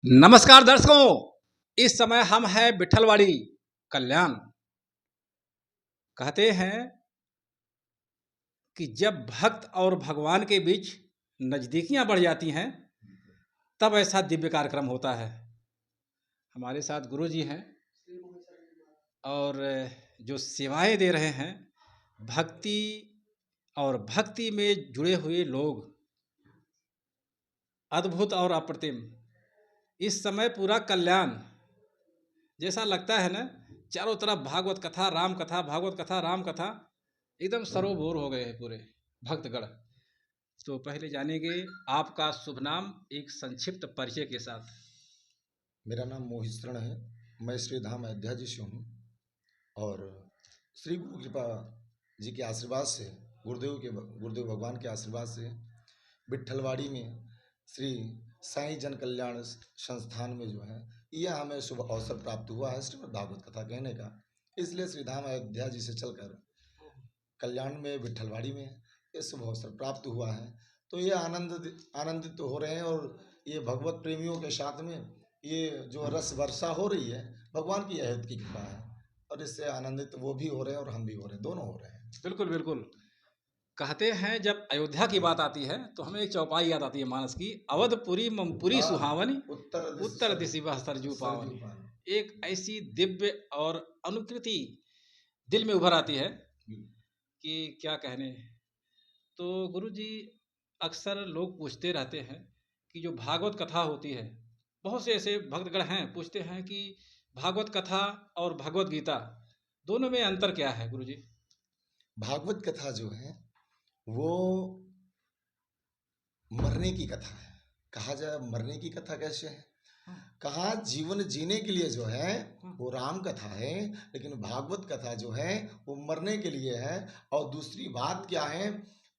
नमस्कार दर्शकों, इस समय हम हैं विठलवाड़ी कल्याण। कहते हैं कि जब भक्त और भगवान के बीच नज़दीकियां बढ़ जाती हैं तब ऐसा दिव्य कार्यक्रम होता है। हमारे साथ गुरु जी हैं और जो सेवाएं दे रहे हैं, भक्ति और भक्ति में जुड़े हुए लोग अद्भुत और अप्रतिम। इस समय पूरा कल्याण जैसा लगता है ना, चारों तरफ भागवत कथा, राम कथा, भागवत कथा, राम कथा, एकदम सरोबोर हो गए हैं पूरे भक्तगण। तो पहले जानेंगे आपका शुभ नाम एक संक्षिप्त परिचय के साथ। मेरा नाम मोहित शरण है। मैं श्री धाम अयोध्या जी से हूँ और श्री गुरु कृपा जी के आशीर्वाद से, गुरुदेव भगवान के आशीर्वाद से विट्ठलवाड़ी में श्री साईं जन कल्याण संस्थान में जो है यह हमें शुभ अवसर प्राप्त हुआ है श्रीमद् भागवत कथा कहने का। इसलिए श्री धाम अयोध्या जी से चलकर कल्याण में विट्ठलवाड़ी में ये शुभ अवसर प्राप्त हुआ है। तो ये आनंदित तो हो रहे हैं और ये भगवत प्रेमियों के साथ में ये जो रस वर्षा हो रही है, भगवान की अहद की कृपा है और इससे आनंदित वो भी हो रहे हैं और हम भी हो रहे हैं, दोनों हो रहे हैं। बिल्कुल बिल्कुल। कहते हैं जब अयोध्या की बात आती है तो हमें एक चौपाई याद आती है मानस की, अवधपुरी ममपुरी सुहावनी, उत्तर दिशि वह सरजू पावनी। एक ऐसी दिव्य और अनुकृति दिल में उभर आती है कि क्या कहने। तो गुरु जी, अक्सर लोग पूछते रहते हैं कि जो भागवत कथा होती है, बहुत से ऐसे भक्तगण हैं पूछते हैं कि भागवत कथा और भगवत गीता दोनों में अंतर क्या है गुरु जी? भागवत कथा जो है वो मरने की कथा है। कहा जाए मरने की कथा कैसे है, कहा जीवन जीने के लिए जो है वो राम कथा है, लेकिन भागवत कथा जो है वो मरने के लिए है। और दूसरी बात क्या है,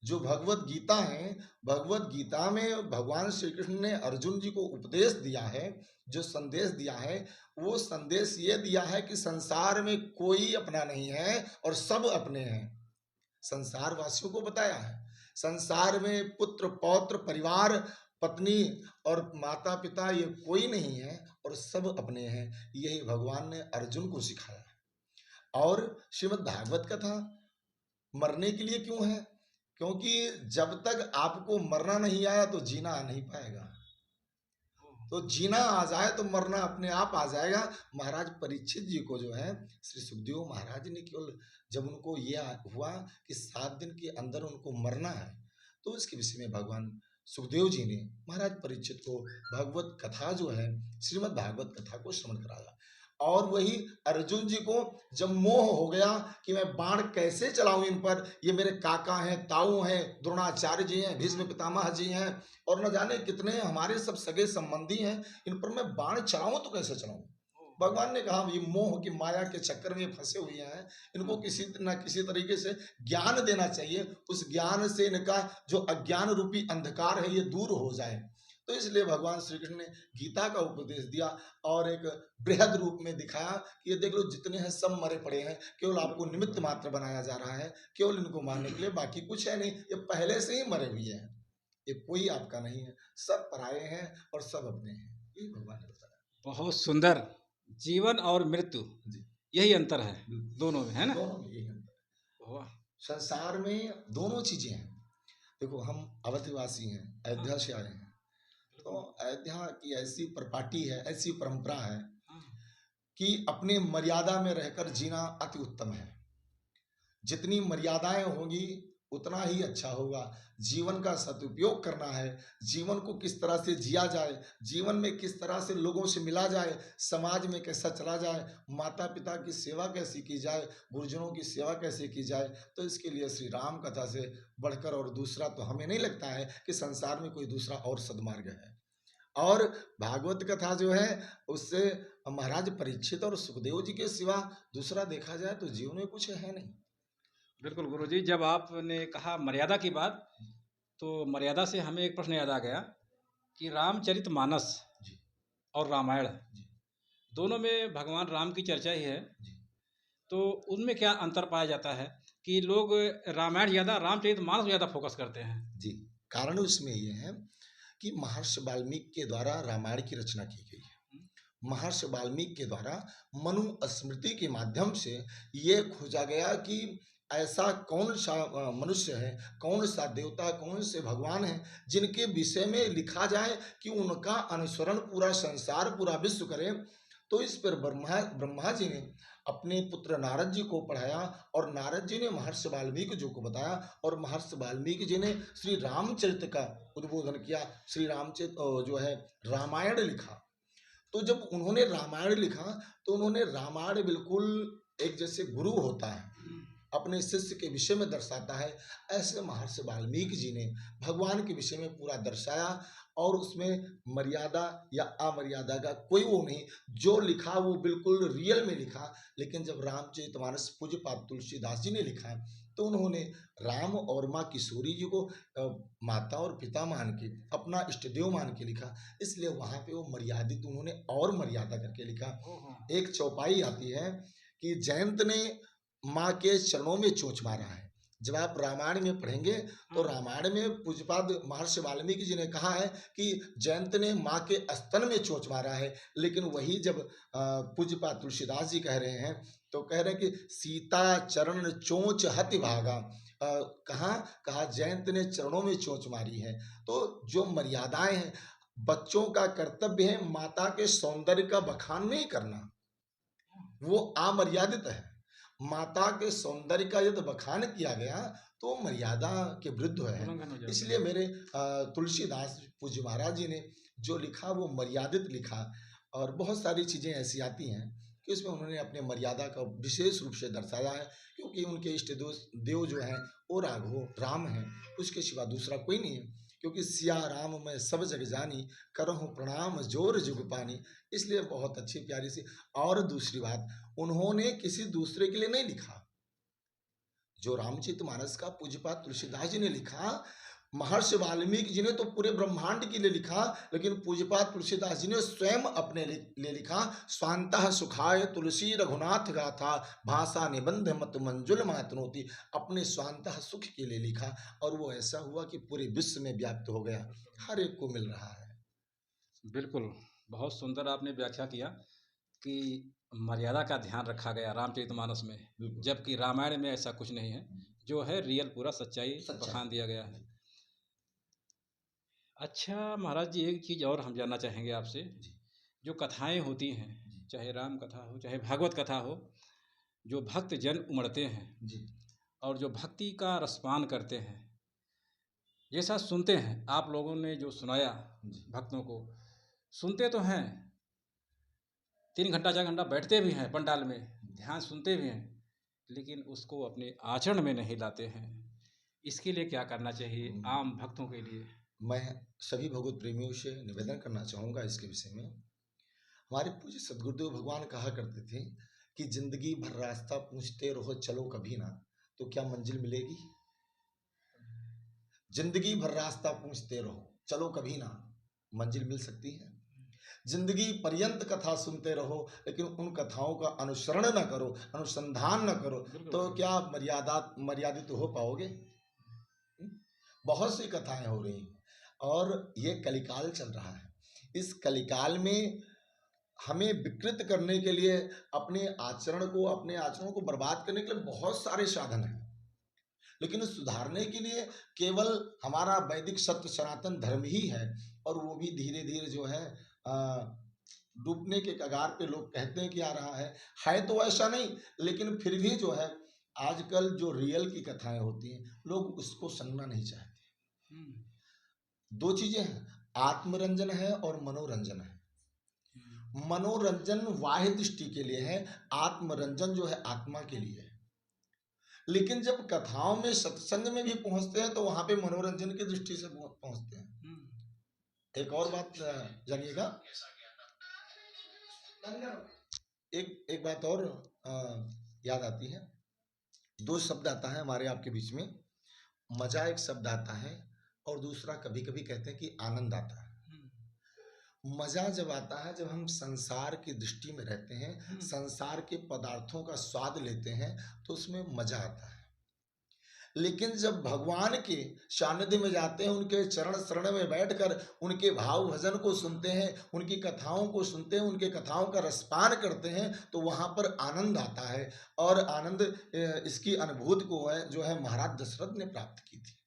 जो भगवत गीता है, भगवत गीता में भगवान श्री कृष्ण ने अर्जुन जी को उपदेश दिया है, जो संदेश दिया है वो संदेश ये दिया है कि संसार में कोई अपना नहीं है और सब अपने हैं। संसार वासियों को बताया है संसार में पुत्र पौत्र परिवार पत्नी और माता पिता ये कोई नहीं है और सब अपने हैं। यही भगवान ने अर्जुन को सिखाया है। और श्रीमद् भागवत कथा मरने के लिए क्यों है, क्योंकि जब तक आपको मरना नहीं आया तो जीना आ नहीं पाएगा। तो जीना आ जाए तो मरना अपने आप आ जाएगा। महाराज परीक्षित जी को जो है श्री सुखदेव महाराज ने केवल जब उनको यह हुआ कि 7 दिन के अंदर उनको मरना है, तो इसके विषय में भगवान सुखदेव जी ने महाराज परीक्षित को भगवत कथा जो है श्रीमद् भागवत कथा को श्रवण कराया। और वही अर्जुन जी को जब मोह हो गया कि मैं बाण कैसे चलाऊं इन पर, ये मेरे काका हैं, ताऊ हैं, द्रोणाचार्य जी हैं, भीष्म पितामह जी हैं और न जाने कितने हमारे सब सगे संबंधी हैं, इन पर मैं बाण चलाऊं तो कैसे चलाऊं। भगवान ने कहा ये मोह की माया के चक्कर में फंसे हुए हैं, इनको किसी न किसी तरीके से ज्ञान देना चाहिए, उस ज्ञान से इनका जो अज्ञान रूपी अंधकार है ये दूर हो जाए। तो इसलिए भगवान श्री कृष्ण ने गीता का उपदेश दिया और एक बृहद रूप में दिखाया कि ये देख लो जितने हैं सब मरे पड़े हैं, केवल आपको निमित्त मात्र बनाया जा रहा है, केवल इनको मारने के लिए, बाकी कुछ है नहीं, ये पहले से ही मरे हुए हैं, ये कोई आपका नहीं है, सब पराये हैं और सब अपने हैं। ये भगवान ने बताया। बहुत सुंदर। जीवन और मृत्यु यही अंतर है दोनों में, है ना? दोनों में यही अंतर है। संसार में दोनों चीजें हैं। देखो हम अवधवासी हैं, अयोध्या से आए हैं, तो अयोध्या की ऐसी प्रपाटी है, ऐसी परंपरा है कि अपने मर्यादा में रहकर जीना अति उत्तम है। जितनी मर्यादाएं होंगी उतना ही अच्छा होगा। जीवन का सदुपयोग करना है, जीवन को किस तरह से जिया जाए, जीवन में किस तरह से लोगों से मिला जाए, समाज में कैसा चला जाए, माता पिता की सेवा कैसी की जाए, गुरुजनों की सेवा कैसे की जाए, तो इसके लिए श्री राम कथा से बढ़कर और दूसरा तो हमें नहीं लगता है कि संसार में कोई दूसरा और सदमार्ग है। और भागवत कथा जो है उससे महाराज परीक्षित और सुखदेव जी के सिवा दूसरा देखा जाए तो जीवन में कुछ है नहीं। बिल्कुल गुरु जी, जब आपने कहा मर्यादा की बात, तो मर्यादा से हमें एक प्रश्न याद आ गया कि रामचरितमानस और रामायण दोनों में भगवान राम की चर्चा ही है, तो उनमें क्या अंतर पाया जाता है कि लोग रामायण ज़्यादा, रामचरितमानस ज़्यादा फोकस करते हैं? जी, कारण उसमें ये है कि महर्षि वाल्मीकि के द्वारा रामायण की रचना की गई है। महर्षि वाल्मीकि के द्वारा मनु स्मृति के माध्यम से ये खोजा गया कि ऐसा कौन सा मनुष्य है, कौन सा देवता, कौन से भगवान हैं जिनके विषय में लिखा जाए कि उनका अनुसरण पूरा संसार, पूरा विश्व करे। तो इस पर ब्रह्मा जी ने अपने पुत्र नारद जी को पढ़ाया और नारद जी ने महर्षि वाल्मीकि जी को बताया और महर्षि वाल्मीकि जी ने श्री रामचरित का उद्बोधन किया, श्री रामचरित जो है रामायण लिखा। तो जब उन्होंने रामायण लिखा तो उन्होंने रामायण बिल्कुल एक जैसे गुरु होता है अपने शिष्य के विषय में दर्शाता है, ऐसे महर्षि वाल्मीकि जी ने भगवान के विषय में पूरा दर्शाया और उसमें मर्यादा या अमर्यादा का कोई वो नहीं, जो लिखा वो बिल्कुल रियल में लिखा। लेकिन जब रामचरितमानस पूज्यपाद तुलसीदास जी ने लिखा तो उन्होंने राम और माँ किशोरी जी को माता और पिता मान के, अपना इष्ट देव मान के लिखा, इसलिए वहाँ पे वो मर्यादित उन्होंने और मर्यादा करके लिखा। एक चौपाई आती है कि जयंत ने माँ के चरणों में चोंच मारा है। जब आप रामायण में पढ़ेंगे तो रामायण में पूज्यपाद महर्षि वाल्मीकि जी ने कहा है कि जयंत ने माँ के स्तन में चोंच मारा है, लेकिन वही जब पूज्यपाद तुलसीदास जी कह रहे हैं तो कह रहे हैं कि सीता चरण चोंच हति भागा। कहा जयंत ने चरणों में चोंच मारी है। तो जो मर्यादाएं हैं, बच्चों का कर्तव्य है माता के सौंदर्य का बखान नहीं करना, वो अमर्यादित है। माता के सौंदर्य का यदि बखान किया गया तो मर्यादा के विरुद्ध है। इसलिए मेरे तुलसीदास पूज्य महाराज जी ने जो लिखा वो मर्यादित लिखा और बहुत सारी चीज़ें ऐसी आती हैं कि उसमें उन्होंने अपने मर्यादा का विशेष रूप से दर्शाया है, क्योंकि उनके इष्ट देव जो हैं वो राम हैं, उसके सिवा दूसरा कोई नहीं है। क्योंकि सिया राम मैं सब जग जानी, करहूँ प्रणाम जोर जुग पानी। इसलिए बहुत अच्छी प्यारी सी। और दूसरी बात, उन्होंने किसी दूसरे के लिए नहीं लिखा। जो रामचरितमानस का पूज्यपाद तुलसीदास जी ने लिखा, महर्षि वाल्मीकि जी ने तो पूरे ब्रह्मांड के लिए लिखा, लेकिन पूज्यपाद तुलसीदास जी ने स्वयं अपने लिए लिखा। स्वांतः सुखाय तुलसी रघुनाथ गाथा, भाषा निबंध मत मंजुल मातनोती। अपने स्वांतः सुख के लिए लिखा और वो ऐसा हुआ कि पूरे विश्व में व्याप्त हो गया, हर एक को मिल रहा है। बिल्कुल, बहुत सुंदर आपने व्याख्या किया कि मर्यादा का ध्यान रखा गया रामचरितमानस में, जबकि रामायण में ऐसा कुछ नहीं है। जो है रियल पूरा सच्चाई बखान दिया गया है। अच्छा महाराज जी, एक चीज़ और हम जानना चाहेंगे आपसे। जो कथाएं होती हैं, चाहे राम कथा हो चाहे भागवत कथा हो, जो भक्त जन उमड़ते हैं और जो भक्ति का रसपान करते हैं, जैसा सुनते हैं, आप लोगों ने जो सुनाया भक्तों को, सुनते तो हैं, 3 घंटा 4 घंटा बैठते भी हैं पंडाल में, ध्यान सुनते भी हैं, लेकिन उसको अपने आचरण में नहीं लाते हैं। इसके लिए क्या करना चाहिए आम भक्तों के लिए? मैं सभी भगवत प्रेमियों से निवेदन करना चाहूँगा इसके विषय में। हमारे पूज्य सदगुरुदेव भगवान कहा करते थे कि जिंदगी भर रास्ता पूछते रहो चलो कभी ना, तो क्या मंजिल मिलेगी? जिंदगी भर रास्ता पूछते रहो चलो कभी ना, मंजिल मिल सकती है? जिंदगी पर्यंत कथा सुनते रहो लेकिन उन कथाओं का अनुसरण न करो, अनुसंधान न करो, तो क्या मर्यादित हो पाओगे? बहुत सी कथाएं हो रही और ये कलिकाल चल रहा है। इस कलिकाल में हमें विकृत करने के लिए, अपने आचरणों को बर्बाद करने के लिए बहुत सारे साधन हैं, लेकिन सुधारने के लिए केवल हमारा वैदिक सत्य सनातन धर्म ही है, और वो भी धीरे धीरे जो है डूबने के कगार पे लोग कहते हैं कि आ रहा है तो ऐसा नहीं, लेकिन फिर भी जो है आजकल जो रियल की कथाएं होती हैं लोग उसको सुनना नहीं चाहते। दो चीजें हैं, आत्मरंजन है और मनोरंजन है। मनोरंजन बाह्य दृष्टि के लिए है, आत्मरंजन जो है आत्मा के लिए है। लेकिन जब कथाओं में सत्संग में भी पहुंचते हैं तो वहां पे मनोरंजन की दृष्टि से पहुंचते हैं। एक और बात जानिएगा, एक बात और याद आती है। 2 शब्द आता है हमारे आपके बीच में, मजा एक शब्द आता है और दूसरा कभी कभी कहते हैं कि आनंद आता है। मजा जब आता है जब हम संसार की दृष्टि में रहते हैं, संसार के पदार्थों का स्वाद लेते हैं, तो उसमें मजा आता है। लेकिन जब भगवान के सानिध्य में जाते हैं, उनके चरण शरण में बैठकर उनके भाव भजन को सुनते हैं, उनकी कथाओं को सुनते हैं, उनके कथाओं का रसपान करते हैं, तो वहाँ पर आनंद आता है। और आनंद इसकी अनुभूति को है जो है महाराज दशरथ ने प्राप्त की थी।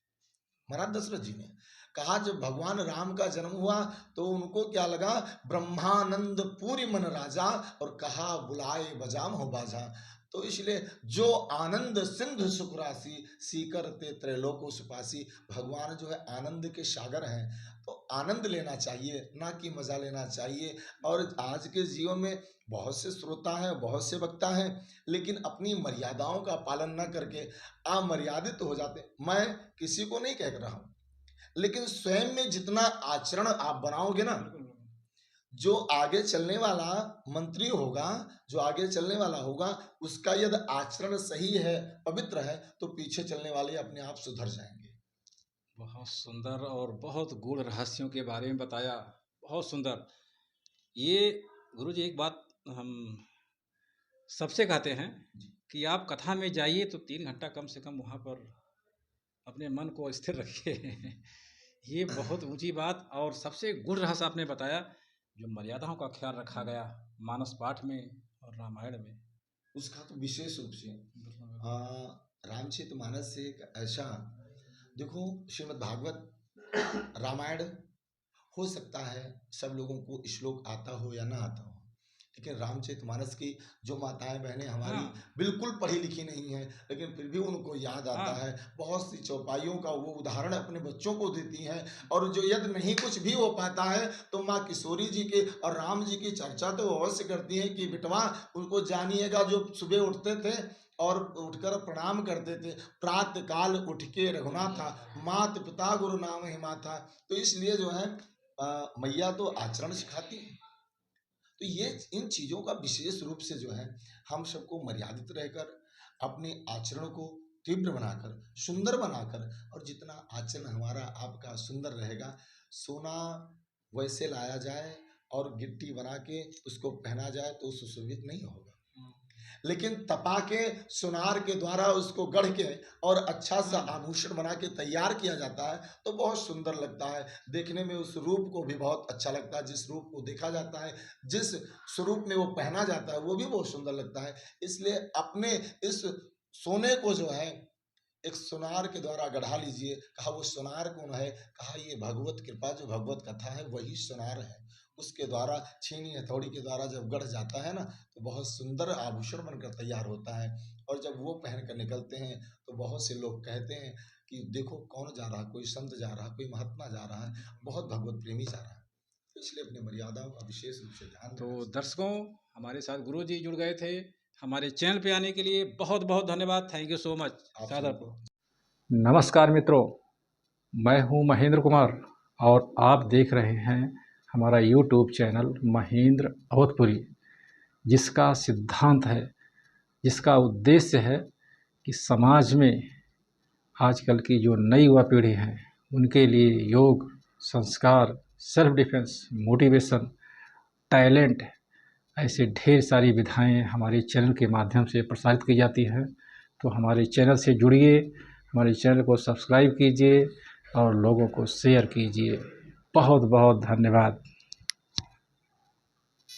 महाराज दशरथ जी ने कहा, जब भगवान राम का जन्म हुआ तो उनको क्या लगा, ब्रह्मानंद पूरी मन राजा, और कहा बुलाए बजाम हो बाजा। तो इसलिए जो आनंद सिंधु सुख राशि, सीकर ते त्रैलोको सुपासी, भगवान जो है आनंद के सागर हैं। तो आनंद लेना चाहिए, ना कि मजा लेना चाहिए। और आज के जीवन में बहुत से श्रोता हैं, बहुत से वक्ता हैं, लेकिन अपनी मर्यादाओं का पालन न करके अमर्यादित हो जाते। मैं किसी को नहीं कह रहा हूं, लेकिन स्वयं में जितना आचरण आप बनाओगे ना, जो आगे चलने वाला मंत्री होगा, जो आगे चलने वाला होगा, उसका यदि आचरण सही है, पवित्र है, तो पीछे चलने वाले अपने आप सुधर जाएंगे। बहुत सुंदर और बहुत गूढ़ रहस्यों के बारे में बताया, बहुत सुंदर। ये गुरुजी एक बात हम सबसे कहते हैं कि आप कथा में जाइए तो 3 घंटा कम से कम वहाँ पर अपने मन को स्थिर रखिए। ये बहुत ऊंची बात और सबसे गूढ़ रहस्य आपने बताया, जो मर्यादाओं का ख्याल रखा गया मानस पाठ में और रामायण में। उसका तो विशेष रूप से रामचरितमानस से एक ऐसा, देखो श्रीमद् भागवत रामायण हो सकता है सब लोगों को श्लोक आता हो या ना आता हो, लेकिन रामचरितमानस की जो माताएं बहनें हमारी बिल्कुल पढ़ी लिखी नहीं है, लेकिन फिर भी उनको याद आता है। बहुत सी चौपाइयों का वो उदाहरण अपने बच्चों को देती हैं। और जो यदि नहीं कुछ भी हो पाता है तो माँ किशोरी जी के और राम जी की चर्चा तो अवश्य करती हैं कि बेटवा उनको जानिएगा, जो सुबह उठते थे और उठकर प्रणाम करते थे, प्रातः काल उठ के रघुनाथा, मात पिता गुरु नाम ही माता। तो इसलिए जो है मैया तो आचरण सिखाती है। तो ये इन चीज़ों का विशेष रूप से जो है हम सबको मर्यादित रहकर अपने आचरण को तीव्र बनाकर, सुंदर बनाकर, और जितना आचरण हमारा आपका सुंदर रहेगा, सोना वैसे लाया जाए और गिट्टी बना के उसको पहना जाए तो सुशोभित नहीं होगा, लेकिन तपा के सुनार के द्वारा उसको गढ़ के और अच्छा सा आभूषण बना के तैयार किया जाता है तो बहुत सुंदर लगता है। देखने में उस रूप को भी बहुत अच्छा लगता है, जिस रूप को देखा जाता है, जिस स्वरूप में वो पहना जाता है, वो भी बहुत सुंदर लगता है। इसलिए अपने इस सोने को जो है एक सुनार के द्वारा गढ़ा लीजिए। कहा वो सुनार कौन है, कहा ये भगवत कृपा, जो भगवत कथा है वही सुनार है। उसके द्वारा छीनी हथौड़ी के द्वारा जब गढ़ जाता है ना, तो बहुत सुंदर आभूषण बनकर तैयार होता है। और जब वो पहन कर निकलते हैं तो बहुत से लोग कहते हैं कि देखो कौन जा रहा, कोई संत जा रहा, कोई महात्मा जा रहा है, बहुत भगवत प्रेमी जा रहा है। तो इसलिए अपनी मर्यादाओं का विशेष रूप से ध्यान। तो दर्शकों, हमारे साथ गुरु जी जुड़ गए थे। हमारे चैनल पे आने के लिए बहुत बहुत धन्यवाद। Thank you so much. नमस्कार मित्रों, मैं हूं महेंद्र कुमार और आप देख रहे हैं हमारा YouTube चैनल महेंद्र अवधपुरी, जिसका सिद्धांत है, जिसका उद्देश्य है कि समाज में आजकल की जो नई युवा पीढ़ी है उनके लिए योग, संस्कार, सेल्फ डिफेंस, मोटिवेशन, टैलेंट, ऐसे ढेर सारी विधाएं हमारे चैनल के माध्यम से प्रसारित की जाती हैं। तो हमारे चैनल से जुड़िए, हमारे चैनल को सब्सक्राइब कीजिए और लोगों को शेयर कीजिए। बहुत बहुत धन्यवाद।